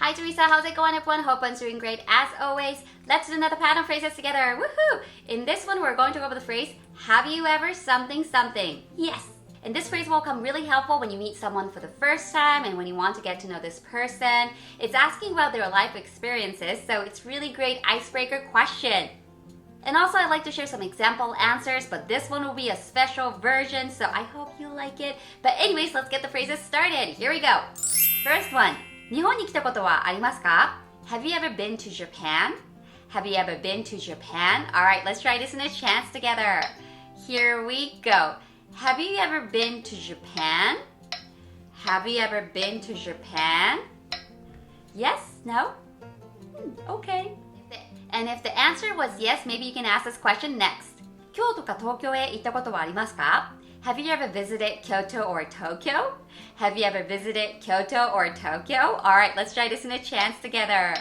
Hi Teresa, how's it going everyone? Hope I'm doing great as always. Let's do another pattern phrases together. Woohoo! In this one, we're going to go over the phrase, have you ever something something? Yes! And this phrase will come really helpful when you meet someone for the first time and when you want to get to know this person. It's asking about their life experiences, so it's really great icebreaker question. And also I'd like to share some example answers, but this one will be a special version, so I hope you like it. But anyways, let's get the phrases started. Here we go. First one. 日本に来たことはありますか? Have you ever been to Japan? Have you ever been to Japan? Alright, let's try this in a chance together. Here we go. Have you ever been to Japan? Have you ever been to Japan? Yes? No? Okay. And if the answer was yes, maybe you can ask this question next. 京都か東京へ行ったことはありますか? Have you ever visited Kyoto or Tokyo? Have you ever visited Kyoto or Tokyo? Alright, let's try this in a chance together.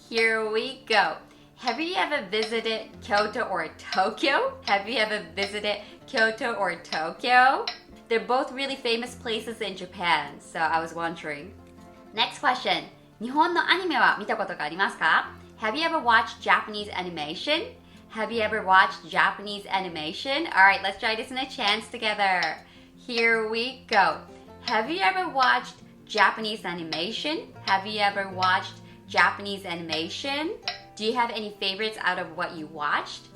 Here we go. Have you ever visited Kyoto or Tokyo? Have you ever visited Kyoto or Tokyo? They're both really famous places in Japan, so I was wondering. Next question. 日本のアニメは見たことがありますか? Have you ever watched Japanese animation? Have you ever watched Japanese animation? Alright, let's try this in a chance together. Here we go. Have you ever watched Japanese animation? Have you ever watched Japanese animation? Do you have any favorites out of what you watched?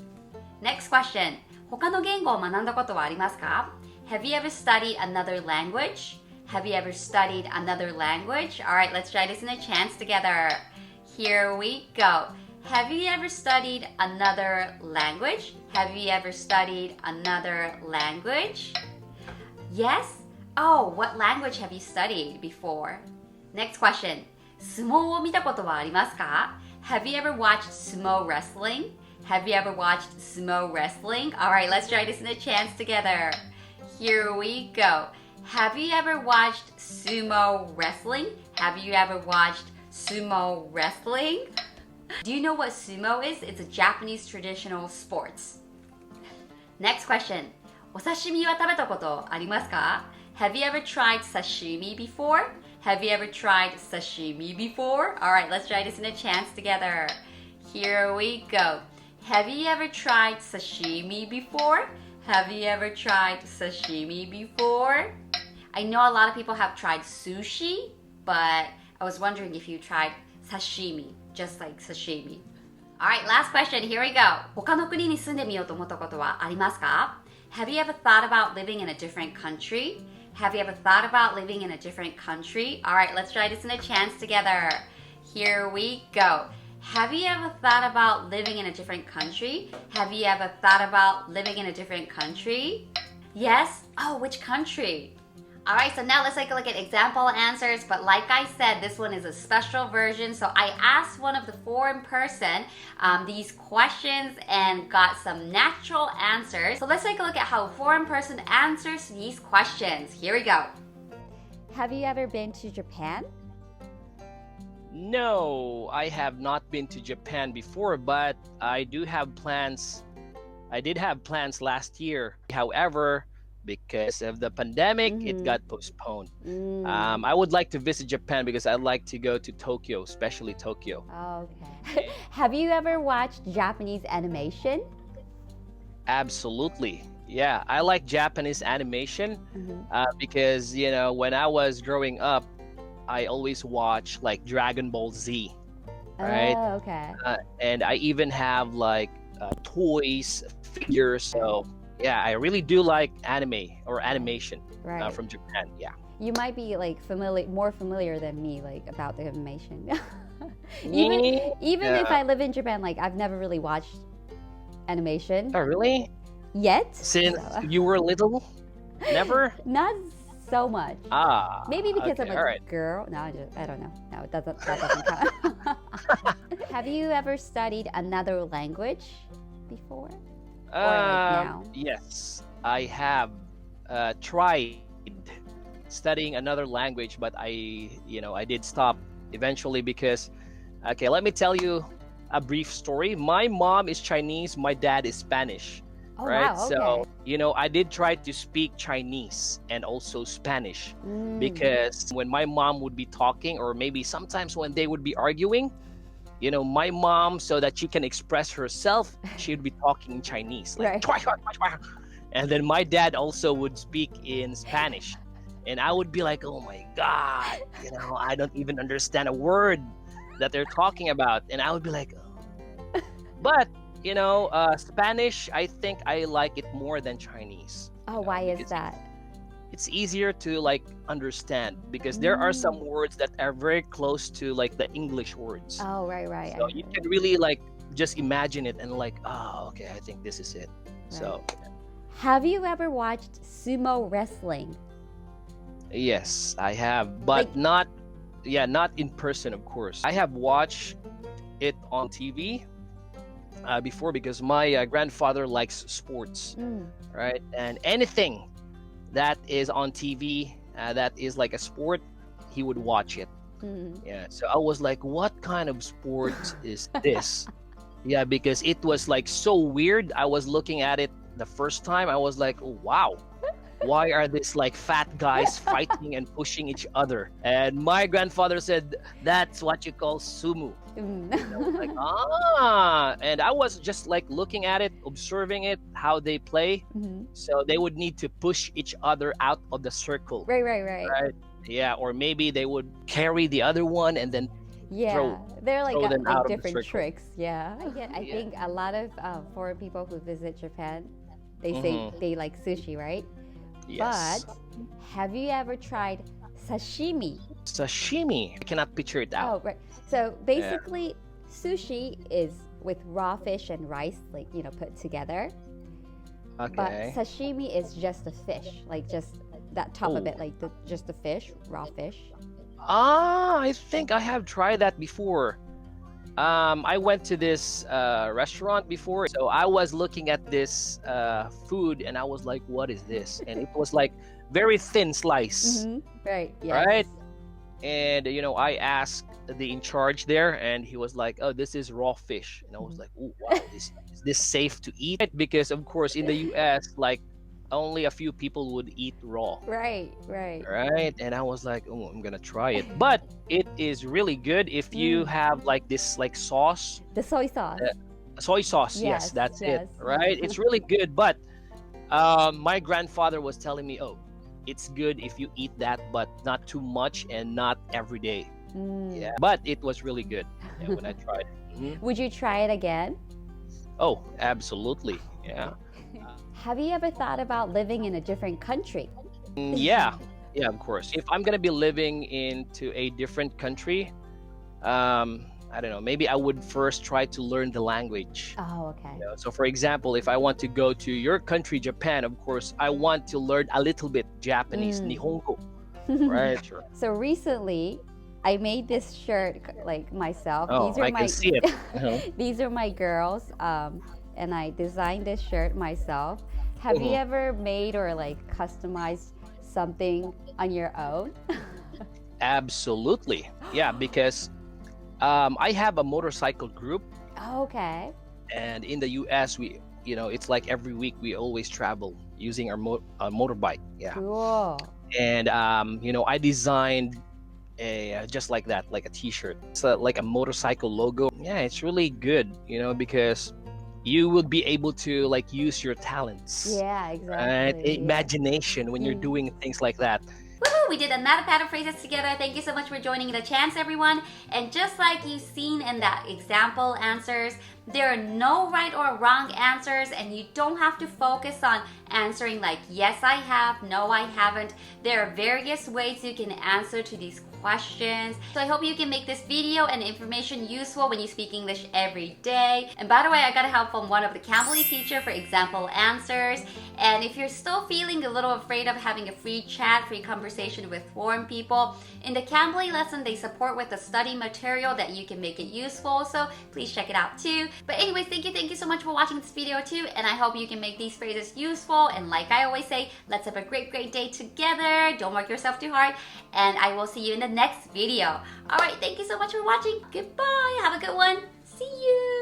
Next question. 他の言語を学んだことはありますか? Have you ever studied another language? Have you ever studied another language? Alright, let's try this in a chance together. Here we go. Have you ever studied another language? Have you ever studied another language? Yes? Oh, what language have you studied before? Next question. 相撲を見たことはありますか? Have you ever watched sumo wrestling? Have you ever watched sumo wrestling? Alright, let's try this in a chance together. Here we go. Have you ever watched sumo wrestling? Have you ever watched sumo wrestling? Do you know what sumo is? It's a Japanese traditional sports. Next question. お刺身は食べたことありますか? Have you ever tried sashimi before? Have you ever tried sashimi before? Alright, let's try this in a chance together. Here we go. Have you ever tried sashimi before? Have you ever tried sashimi before? I know a lot of people have tried sushi, but I was wondering if you tried sashimi, just like sashimi. Alright, last question, here we go. 他の国に住んでみようと思ったことはありますか? Have you ever thought about living in a different country? Have you ever thought about living in a different country? Alright, let's try this in a chance together. Here we go. Have you ever thought about living in a different country? Have you ever thought about living in a different country? Yes? Oh, which country? Alright, so now let's take a look at example answers, but like I said, this one is a special version, so I asked one of the foreign person these questions and got some natural answers. So let's take a look at how a foreign person answers these questions. Here we go. Have you ever been to Japan? No, I have not been to Japan before, but I do have plans. I did have plans last year. However, because of the pandemic, it got postponed. I would like to visit Japan because I'd like to go to Tokyo, especially Tokyo. Okay. Have you ever watched Japanese animation? Absolutely. Yeah, I like Japanese animation because, you know, when I was growing up, I always watch like Dragon Ball Z, right? Oh, okay. And I even have like toys, figures, so yeah, I really do like anime or animation from Japan. Yeah. You might be like more familiar than me, like about the animation. Even if I live in Japan, like I've never really watched animation. Oh, really? Yet? Since you were little? Never? Not so much. Maybe because I'm a girl. No, I don't know. No, that doesn't count. Have you ever studied another language before? Yes, I have tried studying another language, but I did stop eventually because, okay, let me tell you a brief story. My mom is Chinese, my dad is Spanish. Oh, right? wow, So, okay. I did try to speak Chinese and also Spanish Mm. because when my mom would be talking, or maybe sometimes when they would be arguing, my mom, so that she can express herself, she would be talking in Chinese, like, Right. and then my dad also would speak in Spanish. And I would be like, oh my God, I don't even understand a word that they're talking about. And I would be like, oh. But, Spanish, I think I like it more than Chinese. Oh, why is because that? it's easier to like understand because there are some Mm. words that are very close to like the English words. Oh, right. So you can really like just imagine it and like, oh, okay, I think this is it. So, Have you ever watched sumo wrestling? yes, I have, but not in person, of course. I have watched it on TV before because my grandfather likes sports, Mm. right? And anything that is on TV that is like a sport, he would watch it. Mm. Yeah, so I was like, what kind of sport is this? Yeah, because it was like so weird. I was looking at it the first time. I was like, oh, wow. Why are these like fat guys fighting and pushing each other? And my grandfather said, that's what you call sumo. Mm. I was like, and I was just like looking at it, observing it, how they play. Mhm. So they would need to push each other out of the circle. Right. Right. Yeah, or maybe they would carry the other one and then Yeah, they're like throw them out of the different circle. tricks. Yeah, I Yeah. think a lot of foreign people who visit Japan, they say they like sushi, right? yes. But have you ever tried sashimi? Sashimi. I cannot picture it out. Oh, right. So basically, sushi is with raw fish and rice, like put together. But Okay. sashimi is just a fish, like just that top of Oh. it, like just the fish, raw fish. I think I have tried that before. I went to this restaurant before, so I was looking at this food and I was like, what is this? And it was like very thin slice, Right. Yes. right? And I asked the in charge there and he was like, oh, this is raw fish. And I was like, oh, wow, is this safe to eat? Because of course in the US, like only a few people would eat raw. Right. Right, and I was like, oh, I'm gonna try it, but it is really good if you have like this like sauce, The soy sauce. soy sauce. Yes, Yes, that's yes. it, right? It's really good, but my grandfather was telling me, oh, it's good if you eat that, but not too much and not every day. Mm. Yeah, but it was really good when I tried it. Would you try it again? Oh, absolutely. Yeah. Have you ever thought about living in a different country? Yeah, of course. If I'm gonna be living into a different country, I don't know, maybe I would first try to learn the language. Oh, okay. So for example, if I want to go to your country, Japan, of course, I want to learn a little bit Japanese, Nihongo, right? Sure. So recently, I made this shirt like myself. Oh, These are I my can see it. Uh-huh. these are my girls, and I designed this shirt myself. Have you ever made or like customized something on your own? Absolutely. Yeah, because I have a motorcycle group, Okay. and in the US, it's like every week we always travel using our motorbike. Yeah. Cool. And I designed a just like that, like a t-shirt. It's like a motorcycle logo. Yeah, it's really good, because you will be able to like use your talents, Yeah, right? exactly. Imagination when you're doing things like that. Woohoo! We did another pattern phrases together. Thank you so much for joining the chance, everyone. And just like you've seen in that example answers, there are no right or wrong answers, and you don't have to focus on answering like yes I have, no I haven't. There are various ways you can answer to these questions. So I hope you can make this video and information useful when you speak English every day. And by the way, I got help from one of the Cambly teacher for example answers. And if you're still feeling a little afraid of having a free chat, free conversation with foreign people, in the Cambly lesson they support with the study material that you can make it useful. So please check it out too. But anyways, thank you so much for watching this video too. And I hope you can make these phrases useful. And like I always say, let's have a great day together. Don't work yourself too hard. And I will see you in the next video. Alright, thank you so much for watching. Goodbye. Have a good one. See you.